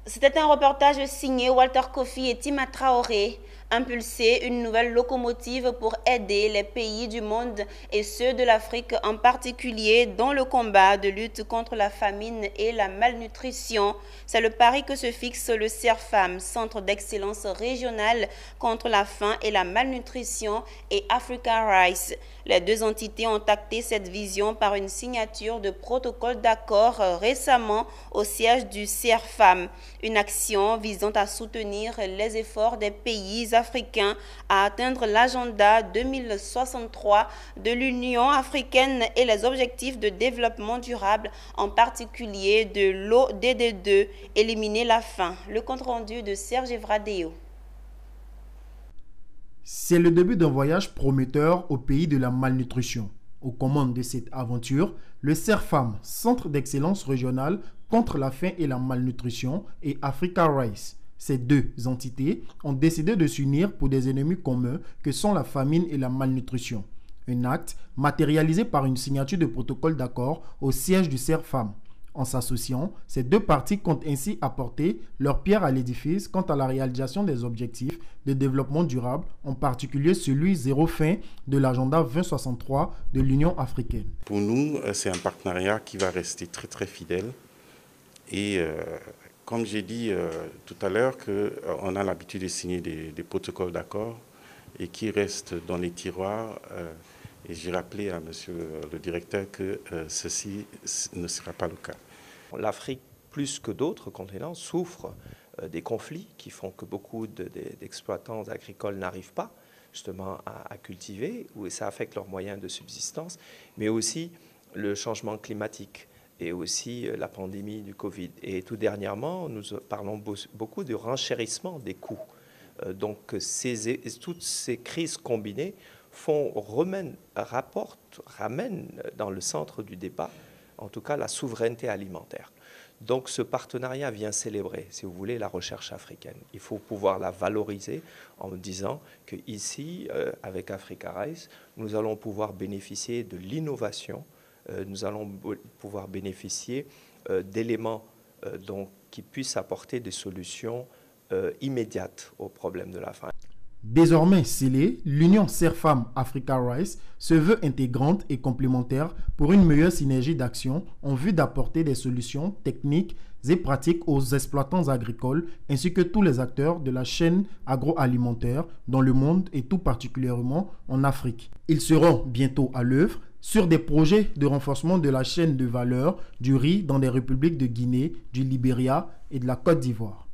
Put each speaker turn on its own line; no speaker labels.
C'était un reportage signé Walter Kofi et Tima Traoré. Impulser une nouvelle locomotive pour aider les pays du monde et ceux de l'Afrique en particulier dans le combat de lutte contre la famine et la malnutrition. C'est le pari que se fixe le CERFAM, Centre d'excellence régional contre la faim et la malnutrition, et Africa Rice. Les deux entités ont acté cette vision par une signature de protocole d'accord récemment au siège du CERFAM. Une action visant à soutenir les efforts des pays africains à atteindre l'agenda 2063 de l'Union africaine et les objectifs de développement durable, en particulier de l'ODD2, éliminer la faim. Le compte-rendu de Serge Evradeo.
C'est le début d'un voyage prometteur au pays de la malnutrition. Aux commandes de cette aventure, le CERFAM, Centre d'excellence régional contre la faim et la malnutrition, et Africa Rice. Ces deux entités ont décidé de s'unir pour des ennemis communs que sont la famine et la malnutrition. Un acte matérialisé par une signature de protocole d'accord au siège du CERFAM. En s'associant, ces deux parties comptent ainsi apporter leur pierre à l'édifice quant à la réalisation des objectifs de développement durable, en particulier celui zéro faim de l'agenda 2063 de l'Union africaine.
Pour nous, c'est un partenariat qui va rester très fidèle. Et comme j'ai dit tout à l'heure, qu'on a l'habitude de signer des protocoles d'accord et qui restent dans les tiroirs. Et j'ai rappelé à monsieur le directeur que ceci ne sera pas le cas.
L'Afrique, plus que d'autres continents, souffre des conflits qui font que beaucoup d'exploitants agricoles n'arrivent pas justement à cultiver, et ça affecte leurs moyens de subsistance, mais aussi le changement climatique et aussi la pandémie du Covid. Et tout dernièrement, nous parlons beaucoup du renchérissement des coûts. Donc toutes ces crises combinées ramènent dans le centre du débat, en tout cas, la souveraineté alimentaire. Donc ce partenariat vient célébrer, si vous voulez, la recherche africaine. Il faut pouvoir la valoriser en disant qu'ici, avec Africa Rice, nous allons pouvoir bénéficier de l'innovation, nous allons pouvoir bénéficier d'éléments qui puissent apporter des solutions immédiates aux problèmes de la faim.
Désormais scellée, l'Union CERFAM Africa Rice se veut intégrante et complémentaire pour une meilleure synergie d'action en vue d'apporter des solutions techniques et pratiques aux exploitants agricoles ainsi que tous les acteurs de la chaîne agroalimentaire dans le monde et tout particulièrement en Afrique. Ils seront bientôt à l'œuvre sur des projets de renforcement de la chaîne de valeur du riz dans les républiques de Guinée, du Libéria et de la Côte d'Ivoire.